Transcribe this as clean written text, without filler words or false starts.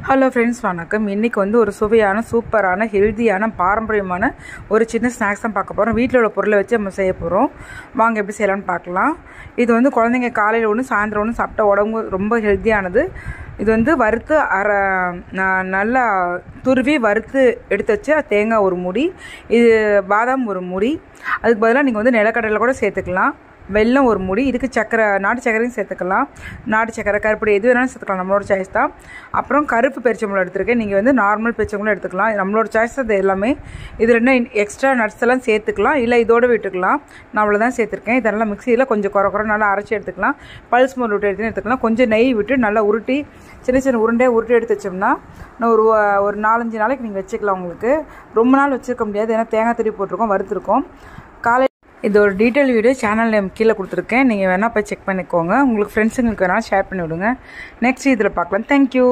Hello friends, வணக்கம். இன்றைக்கி வந்து ஒரு சுவையான, சூப்பரான, ஹெல்த்தியான, பாரம்பரியமான ஒரு சின்ன ஸ்நாக்ஸ் தான் பார்க்க போகிறோம். வீட்டில் உள்ள பொருளை வச்சு நம்ம செய்ய போகிறோம். வாங்க எப்படி செய்யலாம்னு பார்க்கலாம். இது வந்து குழந்தைங்க காலையில் ஒன்று சாயந்தரம் ஒன்று சாப்பிட்டா உடம்பு ரொம்ப ஹெல்த்தியானது. இது வந்து வறுத்து நல்லா துருவி வறுத்து எடுத்து வச்சு தேங்காய் ஒரு மூடி, இது பாதாம் ஒரு மூடி, அதுக்கு பதிலாக நீங்கள் வந்து நிலக்கடலை கூட சேர்த்துக்கலாம். வெல்லம் ஒரு மூடி, இதுக்கு சக்கரை, நாட்டு சக்கரையும் சேர்த்துக்கலாம். நாட்டு சக்கரை, கருப்படி எது வேணாலும் சேர்த்துக்கலாம், நம்மளோட சாய்ஸ் தான். அப்புறம் கருப்பு பெரிச்சம்பழம் எடுத்துருக்கேன். நீங்கள் வந்து நார்மல் பெரிச்சம்பழம் எடுத்துக்கலாம், நம்மளோட சாய்ஸ் அது எல்லாமே. இதில் என்ன எக்ஸ்ட்ரா நட்ஸ் எல்லாம் சேர்த்துக்கலாம், இல்லை இதோடு விட்டுக்கலாம். நான் அவ்வளோதான் சேர்த்துருக்கேன். இதெல்லாம் மிக்சியில் கொஞ்சம் குறை நல்லா அரைச்சி எடுத்துக்கலாம். பல்ஸ் மோல் விட்டு எடுத்துக்கலாம். கொஞ்சம் நெய் விட்டு நல்லா உருட்டி சின்ன சின்ன உருண்டையாக உருட்டி எடுத்து வச்சோம்னா ஒரு 4-5 நாளைக்கு நீங்கள் வச்சுக்கலாம். உங்களுக்கு ரொம்ப நாள் வச்சுருக்க முடியாது, ஏன்னா தேங்காய் திருப்பி போட்டிருக்கோம், வறுத்துருக்கோம். காலை இது ஒரு டீட்டெயில் வீடியோ சேனல் நேம் கீழே கொடுத்துருக்கேன், நீங்கள் வேணால் போய் செக் பண்ணிக்கோங்க. உங்களுக்கு ஃப்ரெண்ட்ஸுங்களுக்கு வேணாலும் ஷேர் பண்ணி விடுங்க. நெக்ஸ்ட் இதில் பார்க்கலாம். தேங்க்யூ.